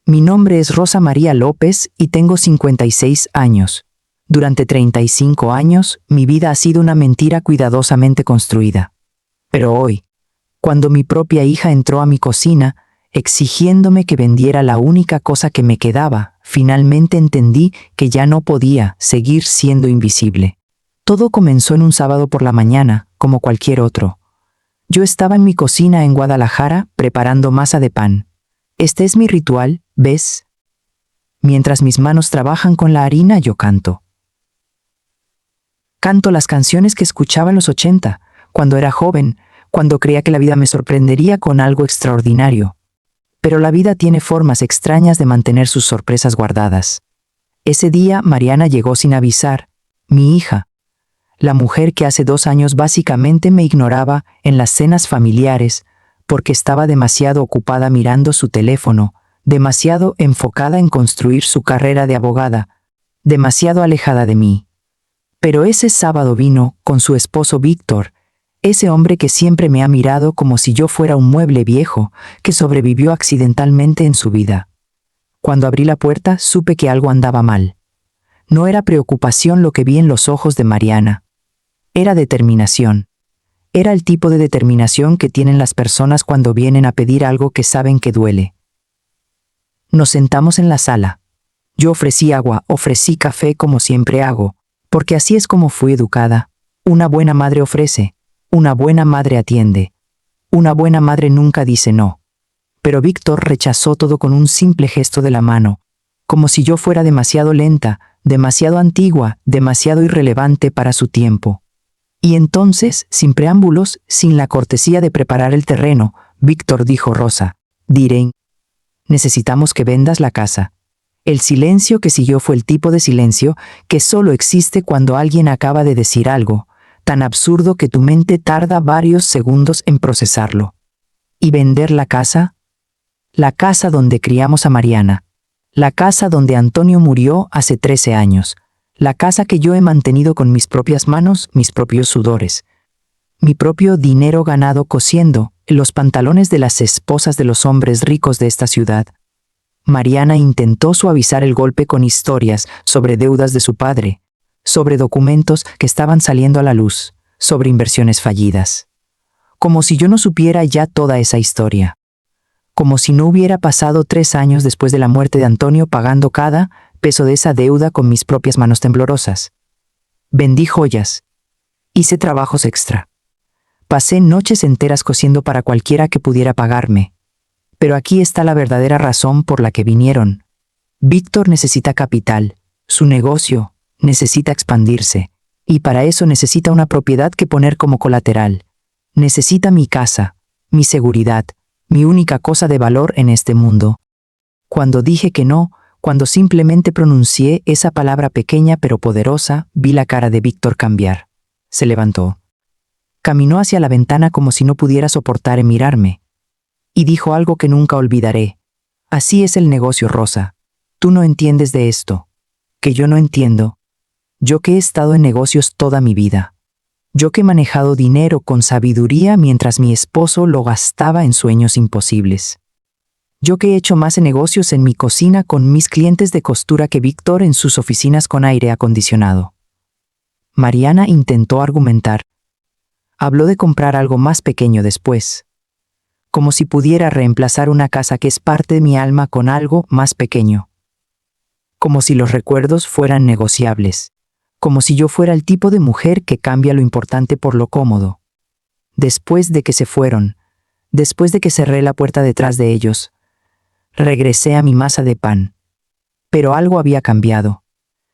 Mi nombre es Rosa María López y tengo 56 años. Durante 35 años, mi vida ha sido una mentira cuidadosamente construida. Pero hoy, cuando mi propia hija entró a mi cocina, exigiéndome que vendiera la única cosa que me quedaba, finalmente entendí que ya no podía seguir siendo invisible. Todo comenzó en un sábado por la mañana, como cualquier otro. Yo estaba en mi cocina en Guadalajara preparando masa de pan. Este es mi ritual, ¿ves? Mientras mis manos trabajan con la harina, yo canto. Canto las canciones que escuchaba en los 80, cuando era joven, cuando creía que la vida me sorprendería con algo extraordinario. Pero la vida tiene formas extrañas de mantener sus sorpresas guardadas. Ese día Mariana llegó sin avisar, mi hija, la mujer que hace 2 años básicamente me ignoraba en las cenas familiares porque estaba demasiado ocupada mirando su teléfono, demasiado enfocada en construir su carrera de abogada, demasiado alejada de mí. Pero ese sábado vino con su esposo Víctor, ese hombre que siempre me ha mirado como si yo fuera un mueble viejo que sobrevivió accidentalmente en su vida. Cuando abrí la puerta, supe que algo andaba mal. No era preocupación lo que vi en los ojos de Mariana. Era determinación. Era el tipo de determinación que tienen las personas cuando vienen a pedir algo que saben que duele. Nos sentamos en la sala. Yo ofrecí agua, ofrecí café como siempre hago, porque así es como fui educada. Una buena madre ofrece. Una buena madre atiende. Una buena madre nunca dice no. Pero Víctor rechazó todo con un simple gesto de la mano, como si yo fuera demasiado lenta, demasiado antigua, demasiado irrelevante para su tiempo. Y entonces, sin preámbulos, sin la cortesía de preparar el terreno, Víctor dijo: Rosa, diré, necesitamos que vendas la casa. El silencio que siguió fue el tipo de silencio que solo existe cuando alguien acaba de decir algo tan absurdo que tu mente tarda varios segundos en procesarlo. ¿Y vender la casa? La casa donde criamos a Mariana. La casa donde Antonio murió hace 13 años. La casa que yo he mantenido con mis propias manos, mis propios sudores. Mi propio dinero ganado cosiendo en los pantalones de las esposas de los hombres ricos de esta ciudad. Mariana intentó suavizar el golpe con historias sobre deudas de su padre, sobre documentos que estaban saliendo a la luz, sobre inversiones fallidas. Como si yo no supiera ya toda esa historia. Como si no hubiera pasado 3 años después de la muerte de Antonio pagando cada peso de esa deuda con mis propias manos temblorosas. Vendí joyas. Hice trabajos extra. Pasé noches enteras cosiendo para cualquiera que pudiera pagarme. Pero aquí está la verdadera razón por la que vinieron. Víctor necesita capital. Su negocio necesita expandirse. Y para eso necesita una propiedad que poner como colateral. Necesita mi casa, mi seguridad, mi única cosa de valor en este mundo. Cuando dije que no, cuando simplemente pronuncié esa palabra pequeña pero poderosa, vi la cara de Víctor cambiar. Se levantó. Caminó hacia la ventana como si no pudiera soportar mirarme. Y dijo algo que nunca olvidaré. Así es el negocio, Rosa. Tú no entiendes de esto. Que yo no entiendo. Yo que he estado en negocios toda mi vida. Yo que he manejado dinero con sabiduría mientras mi esposo lo gastaba en sueños imposibles. Yo que he hecho más negocios en mi cocina con mis clientes de costura que Víctor en sus oficinas con aire acondicionado. Mariana intentó argumentar. Habló de comprar algo más pequeño después. Como si pudiera reemplazar una casa que es parte de mi alma con algo más pequeño. Como si los recuerdos fueran negociables. Como si yo fuera el tipo de mujer que cambia lo importante por lo cómodo. Después de que se fueron, después de que cerré la puerta detrás de ellos, regresé a mi masa de pan. Pero algo había cambiado.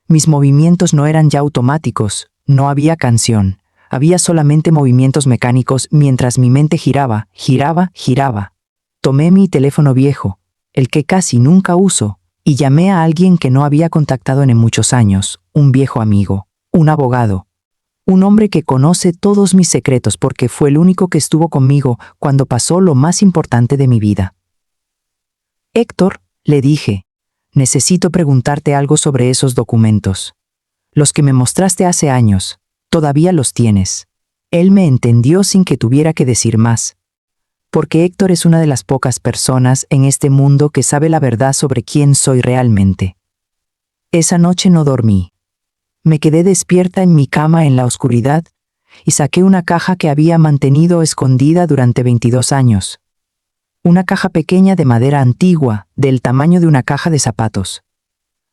Mis movimientos no eran ya automáticos, no había canción. Había solamente movimientos mecánicos mientras mi mente giraba, giraba, giraba. Tomé mi teléfono viejo, el que casi nunca uso, y llamé a alguien que no había contactado en muchos años, un viejo amigo, un abogado. Un hombre que conoce todos mis secretos porque fue el único que estuvo conmigo cuando pasó lo más importante de mi vida. Héctor, le dije, necesito preguntarte algo sobre esos documentos. Los que me mostraste hace años, todavía los tienes. Él me entendió sin que tuviera que decir más. porque Héctor es una de las pocas personas en este mundo que sabe la verdad sobre quién soy realmente. Esa noche no dormí. Me quedé despierta en mi cama en la oscuridad y saqué una caja que había mantenido escondida durante 22 años. Una caja pequeña de madera antigua, del tamaño de una caja de zapatos.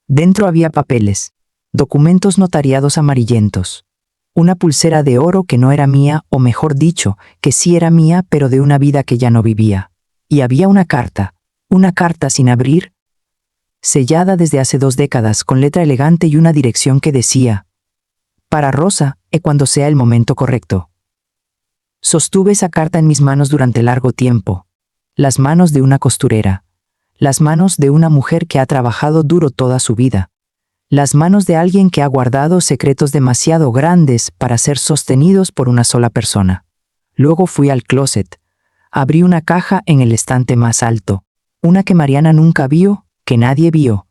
Dentro había papeles, documentos notariados amarillentos, una pulsera de oro que no era mía, o mejor dicho, que sí era mía, pero de una vida que ya no vivía. Y había una carta sin abrir, sellada desde hace 2 décadas, con letra elegante y una dirección que decía: para Rosa, cuando sea el momento correcto. Sostuve esa carta en mis manos durante largo tiempo, las manos de una costurera, las manos de una mujer que ha trabajado duro toda su vida, las manos de alguien que ha guardado secretos demasiado grandes para ser sostenidos por una sola persona. Luego fui al closet, abrí una caja en el estante más alto, una que Mariana nunca vio, que nadie vio,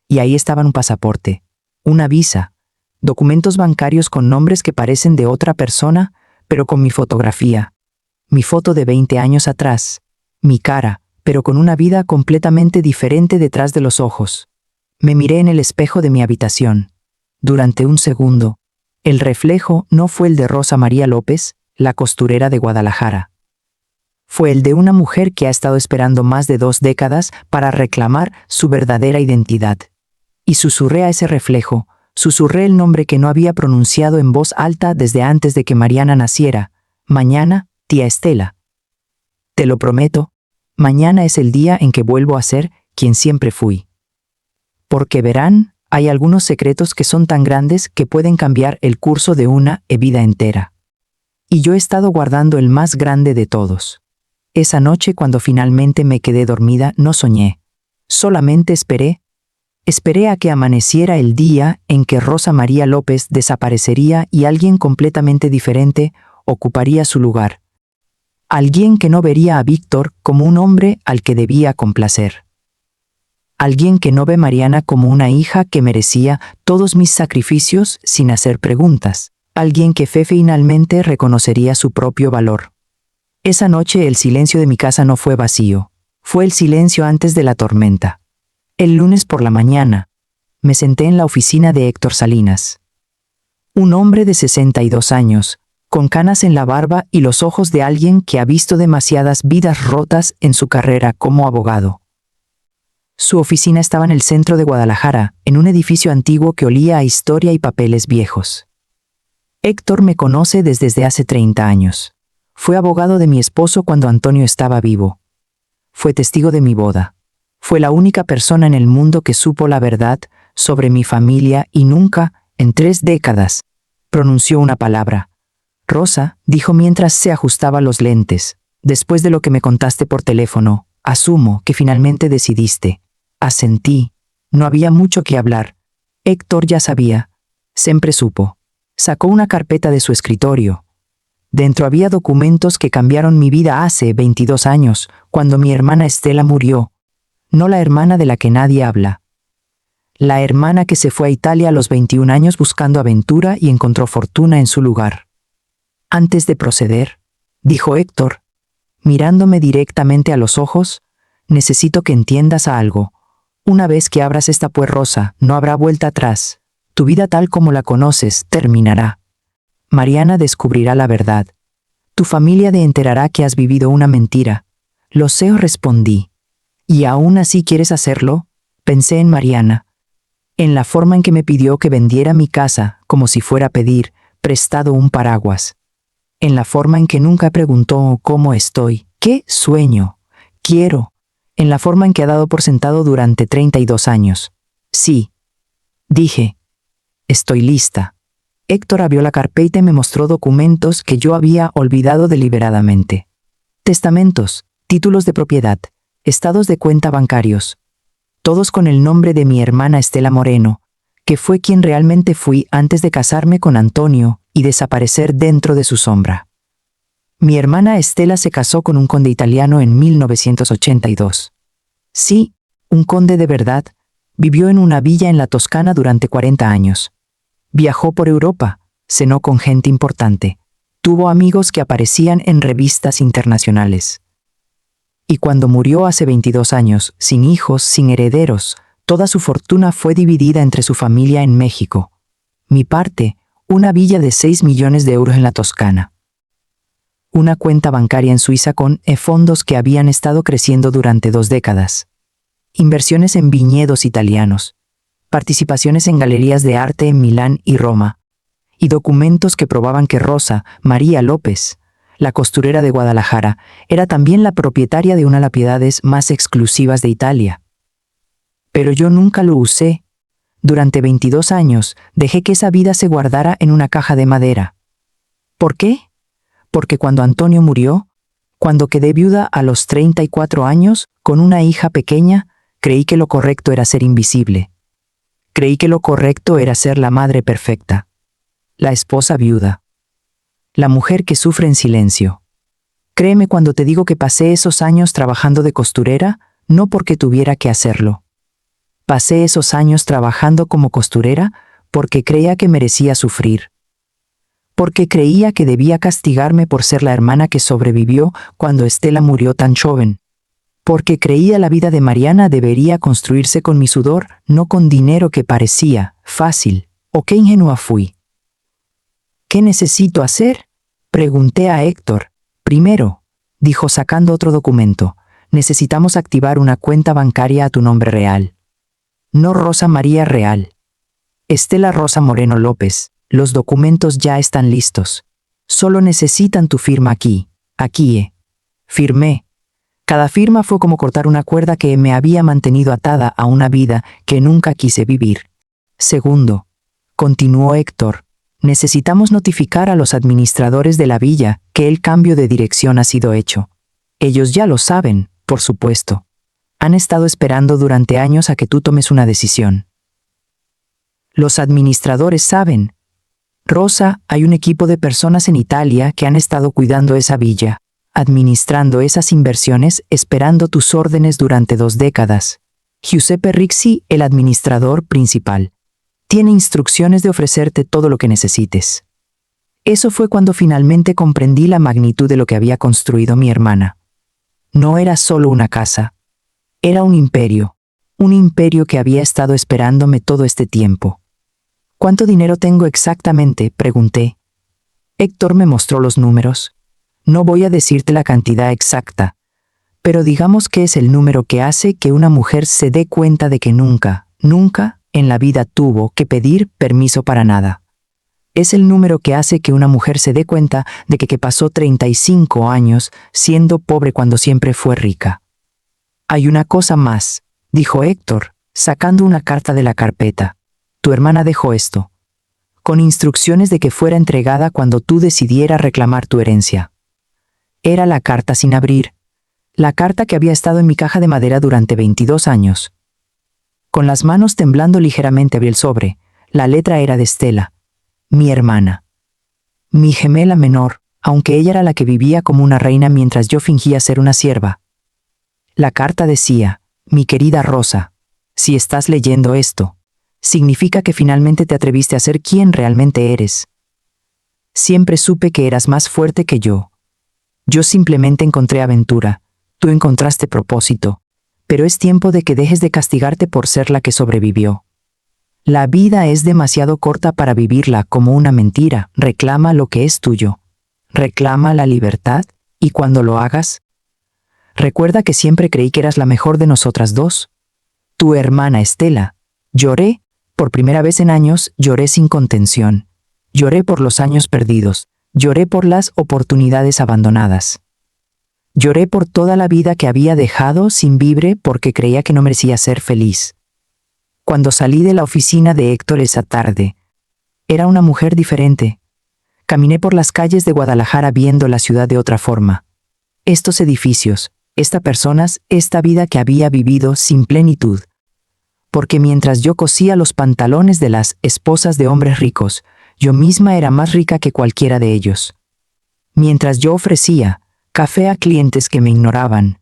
y ahí estaban un pasaporte, una visa, documentos bancarios con nombres que parecen de otra persona, pero con mi fotografía, mi foto de 20 años atrás, mi cara, pero con una vida completamente diferente detrás de los ojos. Me miré en el espejo de mi habitación. Durante un segundo, el reflejo no fue el de Rosa María López, la costurera de Guadalajara. Fue el de una mujer que ha estado esperando más de 2 décadas para reclamar su verdadera identidad. Y susurré a ese reflejo, susurré el nombre que no había pronunciado en voz alta desde antes de que Mariana naciera: mañana, tía Estela. Te lo prometo, mañana es el día en que vuelvo a ser quien siempre fui. Porque verán, hay algunos secretos que son tan grandes que pueden cambiar el curso de una vida entera. Y yo he estado guardando el más grande de todos. Esa noche, cuando finalmente me quedé dormida, no soñé. Solamente esperé a que amaneciera el día en que Rosa María López desaparecería y alguien completamente diferente ocuparía su lugar. Alguien que no vería a Víctor como un hombre al que debía complacer. Alguien que no ve a Mariana como una hija que merecía todos mis sacrificios sin hacer preguntas. Alguien que finalmente reconocería su propio valor. Esa noche el silencio de mi casa no fue vacío. Fue el silencio antes de la tormenta. El lunes por la mañana, me senté en la oficina de Héctor Salinas. Un hombre de 62 años, con canas en la barba y los ojos de alguien que ha visto demasiadas vidas rotas en su carrera como abogado. Su oficina estaba en el centro de Guadalajara, en un edificio antiguo que olía a historia y papeles viejos. Héctor me conoce desde hace 30 años. Fue abogado de mi esposo cuando Antonio estaba vivo. Fue testigo de mi boda. Fue la única persona en el mundo que supo la verdad sobre mi familia y nunca, en 3 décadas, pronunció una palabra. Rosa, dijo mientras se ajustaba los lentes, después de lo que me contaste por teléfono, asumo que finalmente decidiste. Asentí. No había mucho que hablar. Héctor ya sabía. Siempre supo. Sacó una carpeta de su escritorio. Dentro había documentos que cambiaron mi vida hace 22 años, cuando mi hermana Estela murió. No la hermana de la que nadie habla. La hermana que se fue a Italia a los 21 años buscando aventura y encontró fortuna en su lugar. Antes de proceder, dijo Héctor, mirándome directamente a los ojos, necesito que entiendas algo. Una vez que abras esta puerta, Rosa, no habrá vuelta atrás. Tu vida tal como la conoces terminará. Mariana descubrirá la verdad. Tu familia enterará que has vivido una mentira. Lo sé, respondí. ¿Y aún así quieres hacerlo? Pensé en Mariana. En la forma en que me pidió que vendiera mi casa, como si fuera a pedir prestado un paraguas. En la forma en que nunca preguntó cómo estoy, qué sueño, quiero. En la forma en que ha dado por sentado durante 32 años. Sí. Dije. Estoy lista. Héctor abrió la carpeta y me mostró documentos que yo había olvidado deliberadamente. Testamentos, títulos de propiedad, estados de cuenta bancarios. Todos con el nombre de mi hermana Estela Moreno, que fue quien realmente fui antes de casarme con Antonio y desaparecer dentro de su sombra. Mi hermana Estela se casó con un conde italiano en 1982. Sí, un conde de verdad. Vivió en una villa en la Toscana durante 40 años. Viajó por Europa, cenó con gente importante. Tuvo amigos que aparecían en revistas internacionales. Y cuando murió hace 22 años, sin hijos, sin herederos, toda su fortuna fue dividida entre su familia en México. Mi parte, una villa de 6 millones de euros en la Toscana. Una cuenta bancaria en Suiza con fondos que habían estado creciendo durante 2 décadas. Inversiones en viñedos italianos. Participaciones en galerías de arte en Milán y Roma. Y documentos que probaban que Rosa María López, la costurera de Guadalajara, era también la propietaria de una de las propiedades más exclusivas de Italia. Pero yo nunca lo usé. Durante 22 años dejé que esa vida se guardara en una caja de madera. ¿Por qué? Porque cuando Antonio murió, cuando quedé viuda a los 34 años, con una hija pequeña, creí que lo correcto era ser invisible. Creí que lo correcto era ser la madre perfecta. La esposa viuda. La mujer que sufre en silencio. Créeme cuando te digo que pasé esos años trabajando de costurera, no porque tuviera que hacerlo. Pasé esos años trabajando como costurera porque creía que merecía sufrir. Porque creía que debía castigarme por ser la hermana que sobrevivió cuando Estela murió tan joven. Porque creía la vida de Mariana debería construirse con mi sudor, no con dinero que parecía fácil. ¿O qué ingenua fui? ¿Qué necesito hacer? Pregunté a Héctor. Primero, dijo sacando otro documento, necesitamos activar una cuenta bancaria a tu nombre real. No Rosa María Real. Estela Rosa Moreno López. Los documentos ya están listos. Solo necesitan tu firma aquí. Aquí. Firmé. Cada firma fue como cortar una cuerda que me había mantenido atada a una vida que nunca quise vivir. Segundo, continuó Héctor, necesitamos notificar a los administradores de la villa que el cambio de dirección ha sido hecho. Ellos ya lo saben, por supuesto. Han estado esperando durante años a que tú tomes una decisión. Los administradores saben. Rosa, hay un equipo de personas en Italia que han estado cuidando esa villa, administrando esas inversiones, esperando tus órdenes durante 2 décadas. Giuseppe Rixi, el administrador principal, tiene instrucciones de ofrecerte todo lo que necesites. Eso fue cuando finalmente comprendí la magnitud de lo que había construido mi hermana. No era solo una casa. Era un imperio que había estado esperándome todo este tiempo. ¿Cuánto dinero tengo exactamente?, pregunté. Héctor me mostró los números. No voy a decirte la cantidad exacta, pero digamos que es el número que hace que una mujer se dé cuenta de que nunca en la vida tuvo que pedir permiso para nada. Es el número que hace que una mujer se dé cuenta de que pasó 35 años siendo pobre cuando siempre fue rica. Hay una cosa más, dijo Héctor, sacando una carta de la carpeta. Tu hermana dejó esto, con instrucciones de que fuera entregada cuando tú decidieras reclamar tu herencia. Era la carta sin abrir, la carta que había estado en mi caja de madera durante 22 años. Con las manos temblando ligeramente abrí el sobre. La letra era de Estela, mi hermana. Mi gemela menor, aunque ella era la que vivía como una reina mientras yo fingía ser una sierva. La carta decía, mi querida Rosa, si estás leyendo esto, significa que finalmente te atreviste a ser quien realmente eres. Siempre supe que eras más fuerte que yo. Yo simplemente encontré aventura, tú encontraste propósito, pero es tiempo de que dejes de castigarte por ser la que sobrevivió. La vida es demasiado corta para vivirla como una mentira. Reclama lo que es tuyo. Reclama la libertad, y cuando lo hagas, recuerda que siempre creí que eras la mejor de nosotras dos. Tu hermana Estela. Lloré, por primera vez en años, lloré sin contención. Lloré por los años perdidos. Lloré por las oportunidades abandonadas. Lloré por toda la vida que había dejado sin vivir porque creía que no merecía ser feliz. Cuando salí de la oficina de Héctor esa tarde, era una mujer diferente. Caminé por las calles de Guadalajara viendo la ciudad de otra forma. Estos edificios, estas personas, esta vida que había vivido sin plenitud. Porque mientras yo cosía los pantalones de las esposas de hombres ricos, yo misma era más rica que cualquiera de ellos. Mientras yo ofrecía café a clientes que me ignoraban,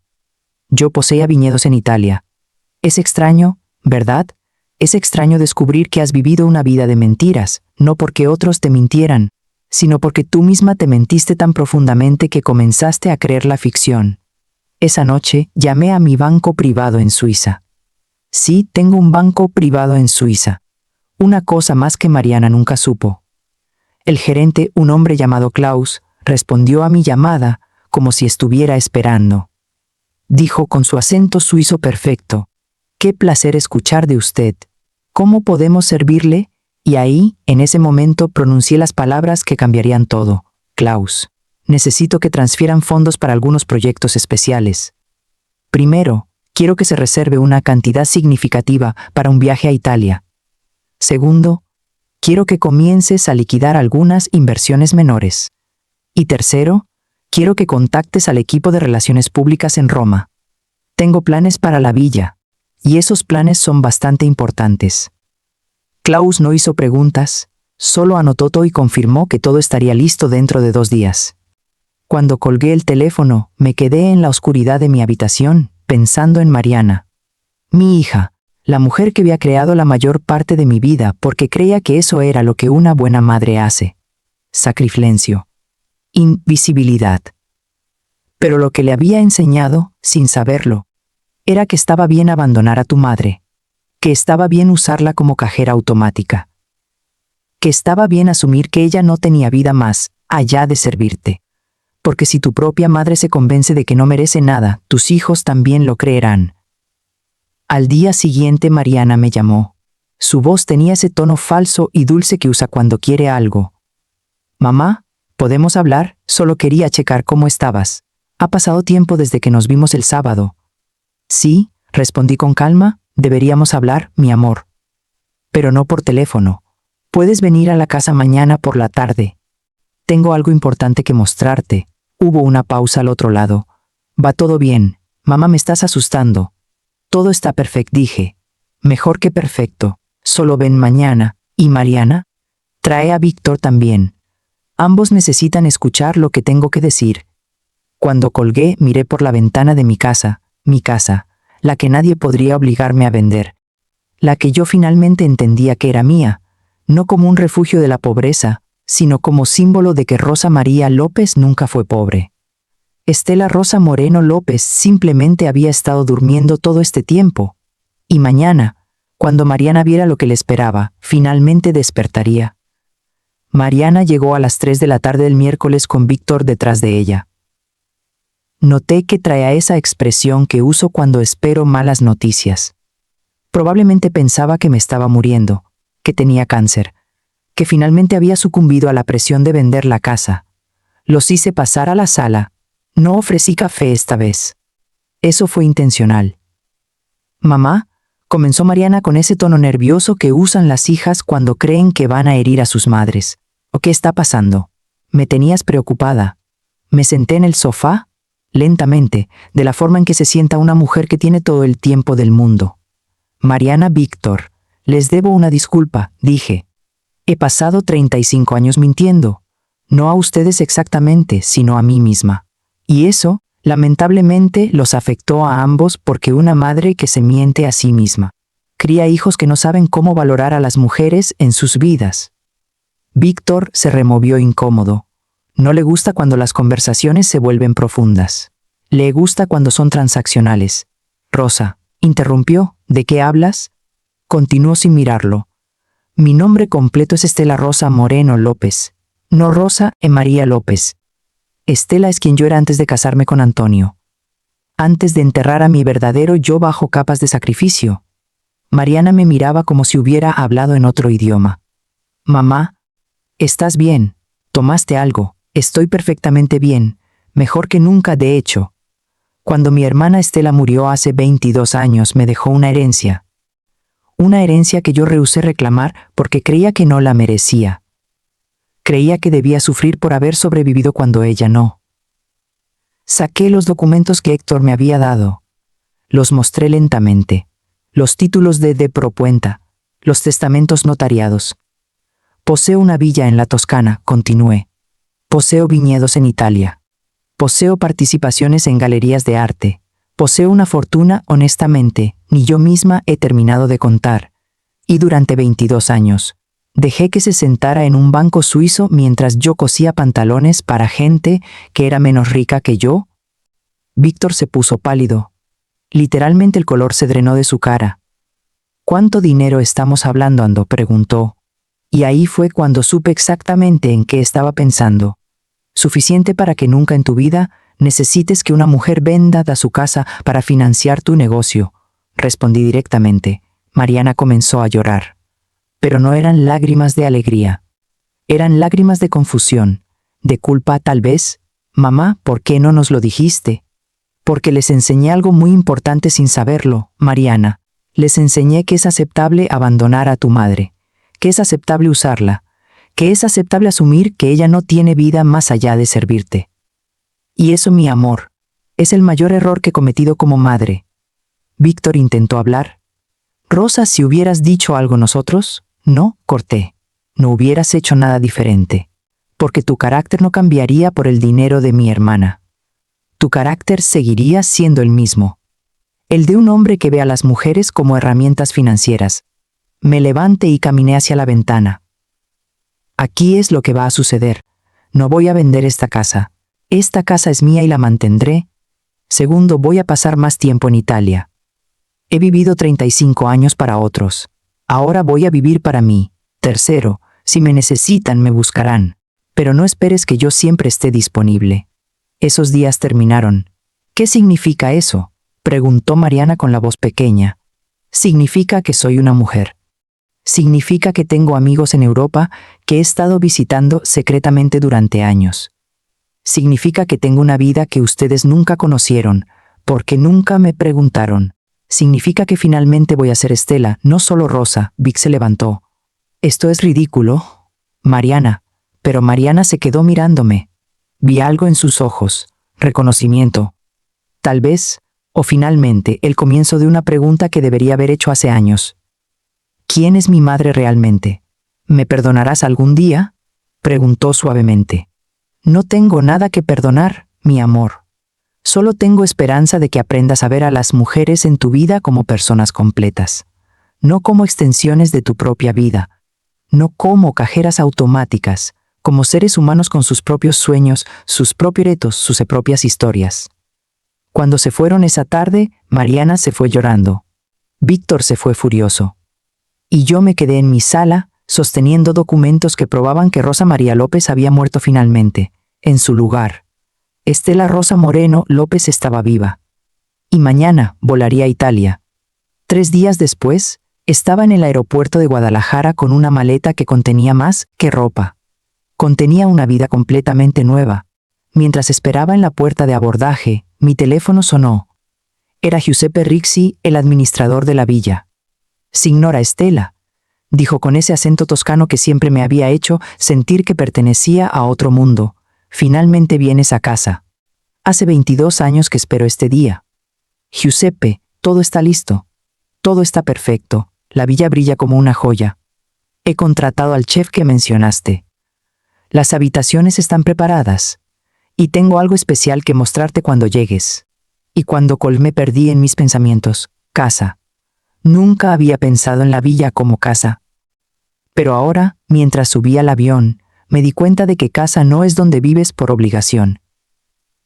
yo poseía viñedos en Italia. Es extraño, ¿verdad? Es extraño descubrir que has vivido una vida de mentiras, no porque otros te mintieran, sino porque tú misma te mentiste tan profundamente que comenzaste a creer la ficción. Esa noche llamé a mi banco privado en Suiza. Sí, tengo un banco privado en Suiza. Una cosa más que Mariana nunca supo. El gerente, un hombre llamado Klaus, respondió a mi llamada como si estuviera esperando. Dijo con su acento suizo perfecto: «Qué placer escuchar de usted. ¿Cómo podemos servirle?» Y ahí, en ese momento, pronuncié las palabras que cambiarían todo. «Klaus, necesito que transfieran fondos para algunos proyectos especiales. Primero, quiero que se reserve una cantidad significativa para un viaje a Italia. Segundo, quiero que comiences a liquidar algunas inversiones menores. Y tercero, quiero que contactes al equipo de relaciones públicas en Roma. Tengo planes para la villa, y esos planes son bastante importantes». Klaus no hizo preguntas, solo anotó todo y confirmó que todo estaría listo dentro de 2 días. Cuando colgué el teléfono, me quedé en la oscuridad de mi habitación, pensando en Mariana. Mi hija, la mujer que había creado la mayor parte de mi vida porque creía que eso era lo que una buena madre hace. Sacrificio. Invisibilidad. Pero lo que le había enseñado, sin saberlo, era que estaba bien abandonar a tu madre, que estaba bien usarla como cajera automática, que estaba bien asumir que ella no tenía vida más allá de servirte. Porque si tu propia madre se convence de que no merece nada, tus hijos también lo creerán. Al día siguiente Mariana me llamó. Su voz tenía ese tono falso y dulce que usa cuando quiere algo. «Mamá, ¿podemos hablar? Solo quería checar cómo estabas. Ha pasado tiempo desde que nos vimos el sábado». «Sí», respondí con calma, «deberíamos hablar, mi amor. Pero no por teléfono. Puedes venir a la casa mañana por la tarde. Tengo algo importante que mostrarte». Hubo una pausa al otro lado. «Va todo bien. Mamá, me estás asustando». «Todo está perfecto», dije. «Mejor que perfecto. Solo ven mañana. ¿Y Mariana? Trae a Víctor también. Ambos necesitan escuchar lo que tengo que decir». Cuando colgué, miré por la ventana de mi casa, la que nadie podría obligarme a vender. La que yo finalmente entendía que era mía, no como un refugio de la pobreza, sino como símbolo de que Rosa María López nunca fue pobre. Estela Rosa Moreno López simplemente había estado durmiendo todo este tiempo, y mañana, cuando Mariana viera lo que le esperaba, finalmente despertaría. Mariana llegó a las 3 de la tarde del miércoles con Víctor detrás de ella. Noté que traía esa expresión que uso cuando espero malas noticias. Probablemente pensaba que me estaba muriendo, que tenía cáncer, que finalmente había sucumbido a la presión de vender la casa. Los hice pasar a la sala. No ofrecí café esta vez. Eso fue intencional. «Mamá», comenzó Mariana con ese tono nervioso que usan las hijas cuando creen que van a herir a sus madres. «¿O qué está pasando? Me tenías preocupada». Me senté en el sofá, lentamente, de la forma en que se sienta una mujer que tiene todo el tiempo del mundo. «Mariana, Víctor, les debo una disculpa», dije. «He pasado 35 años mintiendo. No a ustedes exactamente, sino a mí misma. Y eso, lamentablemente, los afectó a ambos porque una madre que se miente a sí misma cría hijos que no saben cómo valorar a las mujeres en sus vidas». Víctor se removió incómodo. No le gusta cuando las conversaciones se vuelven profundas. Le gusta cuando son transaccionales. «Rosa», interrumpió, «¿de qué hablas?». Continuó sin mirarlo. «Mi nombre completo es Estela Rosa Moreno López. No Rosa María López. Estela es quien yo era antes de casarme con Antonio. Antes de enterrar a mi verdadero yo bajo capas de sacrificio». Mariana me miraba como si hubiera hablado en otro idioma. «Mamá, ¿estás bien? ¿Tomaste algo?» «Estoy perfectamente bien, mejor que nunca de hecho. Cuando mi hermana Estela murió hace 22 años me dejó una herencia. Una herencia que yo rehusé reclamar porque creía que no la merecía. Creía que debía sufrir por haber sobrevivido cuando ella no. Saqué los documentos que Héctor me había dado. Los mostré lentamente. Los títulos de propuenta, los testamentos notariados. Poseo una villa en la Toscana, continué. Poseo viñedos en Italia. Poseo participaciones en galerías de arte. Poseo una fortuna, honestamente, ni yo misma he terminado de contar. Y durante 22 años, dejé que se sentara en un banco suizo mientras yo cosía pantalones para gente que era menos rica que yo. Víctor se puso pálido. Literalmente el color se drenó de su cara. ¿Cuánto dinero estamos hablando, Ando?, preguntó. Y ahí fue cuando supe exactamente en qué estaba pensando. Suficiente para que nunca en tu vida necesites que una mujer venda su casa para financiar tu negocio, respondí directamente. Mariana comenzó a llorar. Pero no eran lágrimas de alegría. Eran lágrimas de confusión, de culpa tal vez. Mamá, ¿por qué no nos lo dijiste? Porque les enseñé algo muy importante sin saberlo, Mariana. Les enseñé que es aceptable abandonar a tu madre, que es aceptable usarla, que es aceptable asumir que ella no tiene vida más allá de servirte. Y eso, mi amor, es el mayor error que he cometido como madre. Víctor intentó hablar. Rosa, si hubieras dicho algo nosotros, no, corté. No hubieras hecho nada diferente. Porque tu carácter no cambiaría por el dinero de mi hermana. Tu carácter seguiría siendo el mismo. El de un hombre que ve a las mujeres como herramientas financieras. Me levanté y caminé hacia la ventana. Aquí es lo que va a suceder. No voy a vender esta casa. Esta casa es mía y la mantendré. Segundo, voy a pasar más tiempo en Italia. He vivido 35 años para otros. Ahora voy a vivir para mí. Tercero, si me necesitan me buscarán. Pero no esperes que yo siempre esté disponible. Esos días terminaron. ¿Qué significa eso?, preguntó Mariana con la voz pequeña. Significa que soy una mujer. Significa que tengo amigos en Europa que he estado visitando secretamente durante años. Significa que tengo una vida que ustedes nunca conocieron, porque nunca me preguntaron. Significa que finalmente voy a ser Estela, no solo Rosa. Vic se levantó. Esto es ridículo, Mariana. Pero Mariana se quedó mirándome. Vi algo en sus ojos, reconocimiento. Tal vez, o finalmente, el comienzo de una pregunta que debería haber hecho hace años. ¿Quién es mi madre realmente? ¿Me perdonarás algún día?, preguntó suavemente. No tengo nada que perdonar, mi amor. Solo tengo esperanza de que aprendas a ver a las mujeres en tu vida como personas completas, no como extensiones de tu propia vida, no como cajeras automáticas, como seres humanos con sus propios sueños, sus propios retos, sus propias historias. Cuando se fueron esa tarde, Mariana se fue llorando. Víctor se fue furioso. Y yo me quedé en mi sala, sosteniendo documentos que probaban que Rosa María López había muerto finalmente, en su lugar. Estela Rosa Moreno López estaba viva. Y mañana volaría a Italia. 3 días después, estaba en el aeropuerto de Guadalajara con una maleta que contenía más que ropa. Contenía una vida completamente nueva. Mientras esperaba en la puerta de abordaje, mi teléfono sonó. Era Giuseppe Rixi, el administrador de la villa. Signora Estela, dijo con ese acento toscano que siempre me había hecho sentir que pertenecía a otro mundo. Finalmente vienes a casa. Hace 22 años que espero este día. Giuseppe, todo está listo. Todo está perfecto. La villa brilla como una joya. He contratado al chef que mencionaste. Las habitaciones están preparadas. Y tengo algo especial que mostrarte cuando llegues. Y cuando me perdí en mis pensamientos. Casa. Nunca había pensado en la villa como casa. Pero ahora, mientras subía al avión, me di cuenta de que casa no es donde vives por obligación.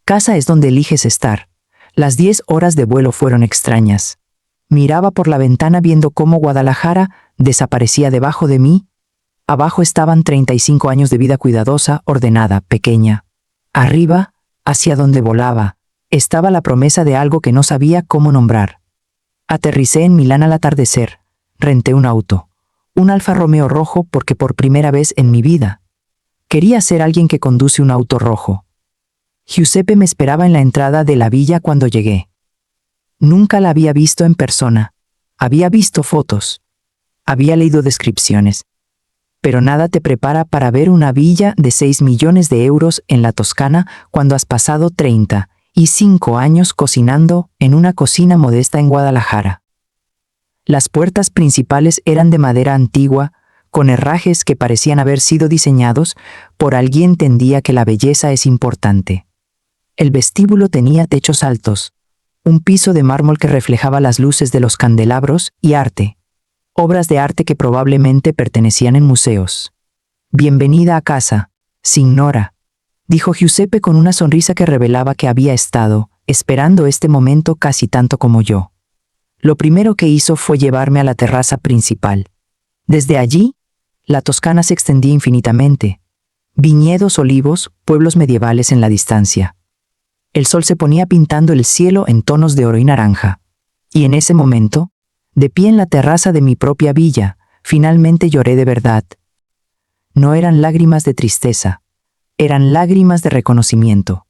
Casa es donde eliges estar. Las 10 horas de vuelo fueron extrañas. Miraba por la ventana viendo cómo Guadalajara desaparecía debajo de mí. Abajo estaban 35 años de vida cuidadosa, ordenada, pequeña. Arriba, hacia donde volaba, estaba la promesa de algo que no sabía cómo nombrar. Aterricé en Milán al atardecer. Renté un auto. Un Alfa Romeo rojo porque por primera vez en mi vida quería ser alguien que conduce un auto rojo. Giuseppe me esperaba en la entrada de la villa cuando llegué. Nunca la había visto en persona. Había visto fotos. Había leído descripciones. Pero nada te prepara para ver una villa de 6 millones de euros en la Toscana cuando has pasado 35 años cocinando en una cocina modesta en Guadalajara. Las puertas principales eran de madera antigua, con herrajes que parecían haber sido diseñados por alguien que entendía que la belleza es importante. El vestíbulo tenía techos altos, un piso de mármol que reflejaba las luces de los candelabros y arte. Obras de arte que probablemente pertenecían en museos. Bienvenida a casa, signora, dijo Giuseppe con una sonrisa que revelaba que había estado esperando este momento casi tanto como yo. Lo primero que hizo fue llevarme a la terraza principal. Desde allí, la Toscana se extendía infinitamente. Viñedos, olivos, pueblos medievales en la distancia. El sol se ponía pintando el cielo en tonos de oro y naranja. Y en ese momento, de pie en la terraza de mi propia villa, finalmente lloré de verdad. No eran lágrimas de tristeza, eran lágrimas de reconocimiento.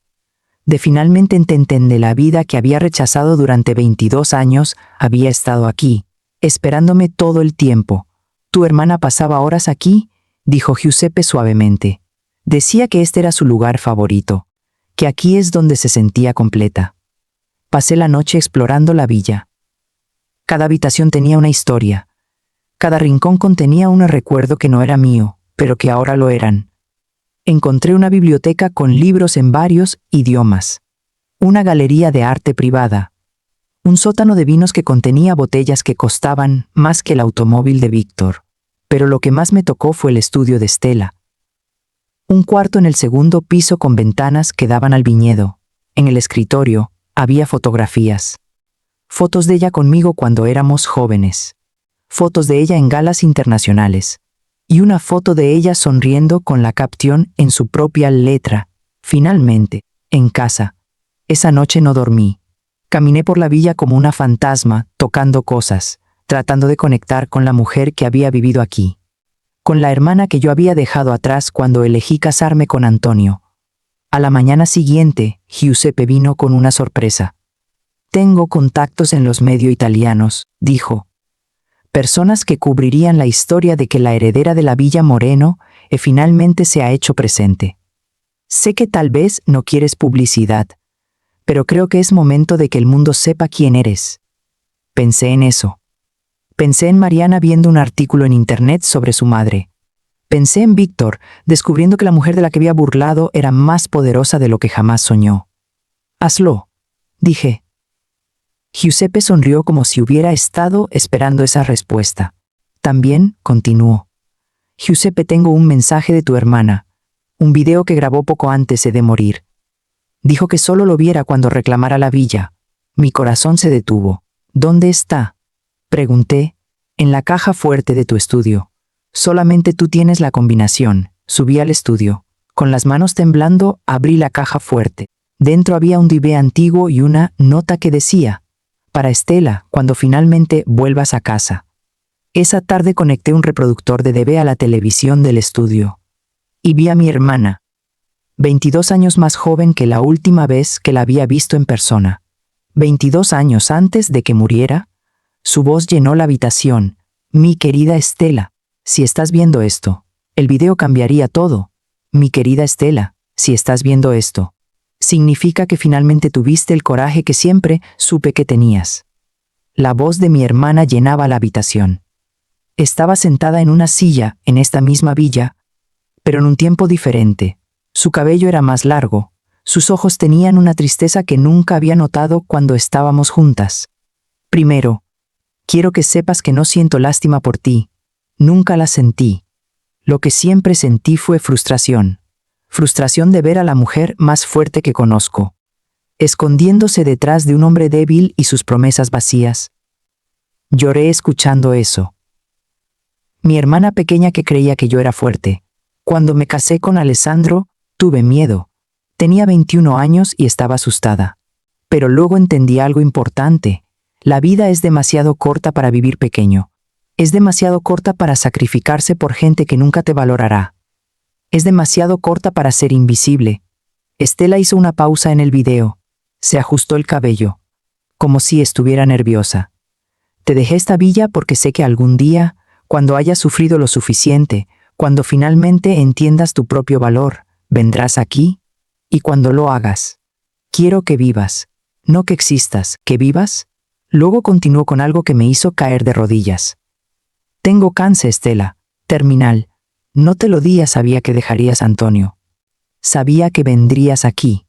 De finalmente entender la vida que había rechazado durante 22 años, había estado aquí, esperándome todo el tiempo. «Tu hermana pasaba horas aquí», dijo Giuseppe suavemente. Decía que este era su lugar favorito, que aquí es donde se sentía completa. Pasé la noche explorando la villa. Cada habitación tenía una historia. Cada rincón contenía un recuerdo que no era mío, pero que ahora lo eran. Encontré una biblioteca con libros en varios idiomas. Una galería de arte privada. Un sótano de vinos que contenía botellas que costaban más que el automóvil de Víctor. Pero lo que más me tocó fue el estudio de Stella. Un cuarto en el segundo piso con ventanas que daban al viñedo. En el escritorio había fotografías. Fotos de ella conmigo cuando éramos jóvenes. Fotos de ella en galas internacionales. Y una foto de ella sonriendo con la caption en su propia letra. Finalmente, en casa. Esa noche no dormí. Caminé por la villa como una fantasma, tocando cosas, tratando de conectar con la mujer que había vivido aquí. Con la hermana que yo había dejado atrás cuando elegí casarme con Antonio. A la mañana siguiente, Giuseppe vino con una sorpresa. «Tengo contactos en los medios italianos», dijo. «Personas que cubrirían la historia de que la heredera de la Villa Moreno finalmente se ha hecho presente. Sé que tal vez no quieres publicidad, pero creo que es momento de que el mundo sepa quién eres». Pensé en eso. Pensé en Mariana viendo un artículo en internet sobre su madre. Pensé en Víctor, descubriendo que la mujer de la que había burlado era más poderosa de lo que jamás soñó. «Hazlo», dije. Giuseppe sonrió como si hubiera estado esperando esa respuesta. También continuó. «Giuseppe, tengo un mensaje de tu hermana, un video que grabó poco antes de morir. Dijo que solo lo viera cuando reclamara la villa. Mi corazón se detuvo. ¿Dónde está?», pregunté. «En la caja fuerte de tu estudio. Solamente tú tienes la combinación». Subí al estudio. Con las manos temblando, abrí la caja fuerte. Dentro había un DVD antiguo y una nota que decía: «Para Stella, cuando finalmente vuelvas a casa». Esa tarde conecté un reproductor de DVD a la televisión del estudio. Y vi a mi hermana, 22 años más joven que la última vez que la había visto en persona. 22 años antes de que muriera. Su voz llenó la habitación. «Mi querida Stella, si estás viendo esto, el video cambiaría todo. Mi querida Stella, si estás viendo esto, significa que finalmente tuviste el coraje que siempre supe que tenías». La voz de mi hermana llenaba la habitación. Estaba sentada en una silla en esta misma villa, pero en un tiempo diferente. Su cabello era más largo. Sus ojos tenían una tristeza que nunca había notado cuando estábamos juntas. «Primero, quiero que sepas que no siento lástima por ti. Nunca la sentí. Lo que siempre sentí fue frustración. Frustración de ver a la mujer más fuerte que conozco, escondiéndose detrás de un hombre débil y sus promesas vacías». Lloré escuchando eso. Mi hermana pequeña que creía que yo era fuerte. Cuando me casé con Alessandro, tuve miedo. Tenía 21 años y estaba asustada. Pero luego entendí algo importante. La vida es demasiado corta para vivir pequeño. Es demasiado corta para sacrificarse por gente que nunca te valorará. Es demasiado corta para ser invisible. Stella hizo una pausa en el video. Se ajustó el cabello, como si estuviera nerviosa. «Te dejé esta villa porque sé que algún día, cuando hayas sufrido lo suficiente, cuando finalmente entiendas tu propio valor, vendrás aquí. Y cuando lo hagas, quiero que vivas, no que existas, que vivas». Luego continuó con algo que me hizo caer de rodillas. «Tengo cáncer, Stella, terminal. No te lo di, sabía que dejarías a Antonio. Sabía que vendrías aquí.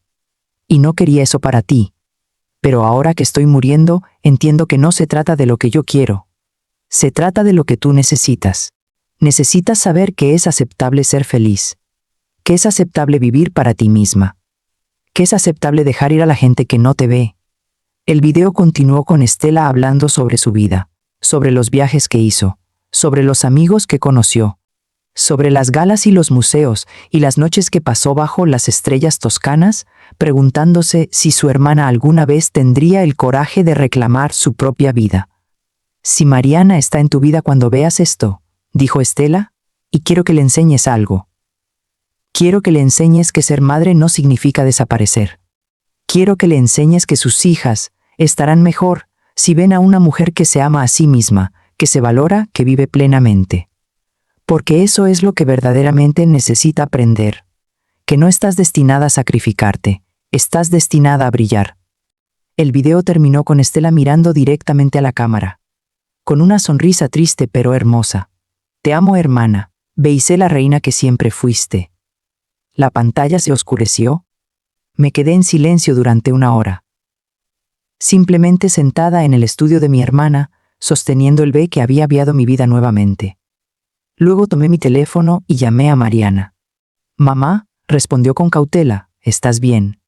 Y no quería eso para ti. Pero ahora que estoy muriendo, entiendo que no se trata de lo que yo quiero. Se trata de lo que tú necesitas. Necesitas saber que es aceptable ser feliz. Que es aceptable vivir para ti misma. que es aceptable dejar ir a la gente que no te ve. El video continuó con Estela hablando sobre su vida, sobre los viajes que hizo, sobre los amigos que conoció, sobre las galas y los museos y las noches que pasó bajo las estrellas toscanas, preguntándose si su hermana alguna vez tendría el coraje de reclamar su propia vida. Si Mariana está en tu vida cuando veas esto, dijo Estela, y quiero que le enseñes algo. Quiero que le enseñes que ser madre no significa desaparecer. Quiero que le enseñes que sus hijas estarán mejor si ven a una mujer que se ama a sí misma, que se valora, que vive plenamente. Porque eso es lo que verdaderamente necesita aprender. Que no estás destinada a sacrificarte, estás destinada a brillar. El video terminó con Estela mirando directamente a la cámara, con una sonrisa triste pero hermosa. Te amo, hermana, veicé la reina que siempre fuiste. La pantalla se oscureció. Me quedé en silencio durante una hora. Simplemente sentada en el estudio de mi hermana, sosteniendo el bebé que había aviado mi vida nuevamente. Luego tomé mi teléfono y llamé a Mariana. Mamá, respondió con cautela, ¿estás bien?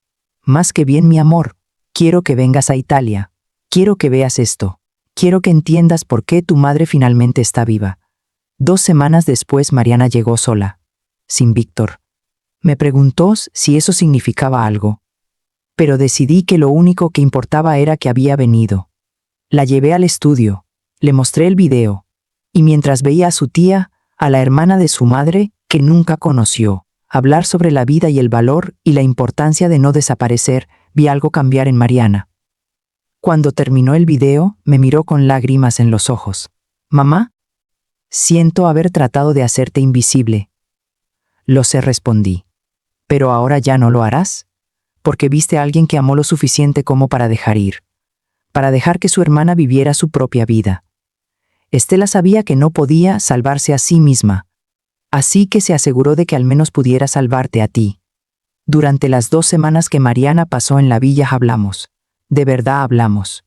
Más que bien, mi amor. Quiero que vengas a Italia. Quiero que veas esto. Quiero que entiendas por qué tu madre finalmente está viva. 2 semanas después Mariana llegó sola, sin Víctor. Me preguntó si eso significaba algo. Pero decidí que lo único que importaba era que había venido. La llevé al estudio, le mostré el video, y mientras veía a su tía, a la hermana de su madre, que nunca conoció, hablar sobre la vida y el valor y la importancia de no desaparecer, vi algo cambiar en Mariana. Cuando terminó el video, me miró con lágrimas en los ojos. «Mamá, siento haber tratado de hacerte invisible». «Lo sé», respondí. «Pero ahora ya no lo harás, porque viste a alguien que amó lo suficiente como para dejar ir, para dejar que su hermana viviera su propia vida». Estela sabía que no podía salvarse a sí misma, así que se aseguró de que al menos pudiera salvarte a ti. Durante las 2 semanas que Mariana pasó en la villa hablamos. De verdad hablamos.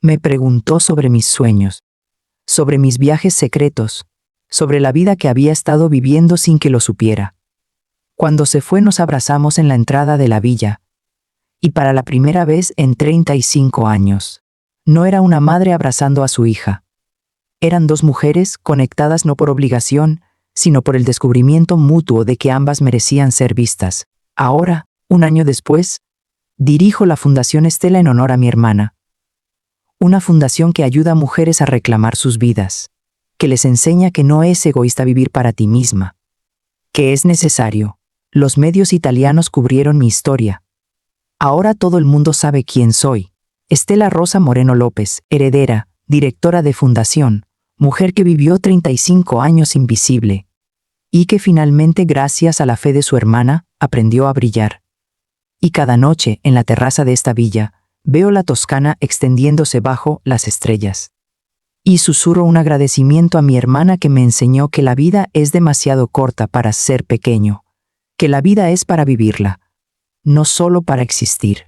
Me preguntó sobre mis sueños, sobre mis viajes secretos, sobre la vida que había estado viviendo sin que lo supiera. Cuando se fue nos abrazamos en la entrada de la villa, y para la primera vez en 35 años. No era una madre abrazando a su hija. Eran 2 mujeres conectadas no por obligación, sino por el descubrimiento mutuo de que ambas merecían ser vistas. Ahora, 1 año después, dirijo la Fundación Estela en honor a mi hermana. Una fundación que ayuda a mujeres a reclamar sus vidas, que les enseña que no es egoísta vivir para ti misma, que es necesario. Los medios italianos cubrieron mi historia. Ahora todo el mundo sabe quién soy. Estela Rosa Moreno López, heredera, directora de fundación, mujer que vivió 35 años invisible, y que finalmente, gracias a la fe de su hermana, aprendió a brillar. Y cada noche, en la terraza de esta villa, veo la Toscana extendiéndose bajo las estrellas. Y susurro un agradecimiento a mi hermana que me enseñó que la vida es demasiado corta para ser pequeño, que la vida es para vivirla, no solo para existir.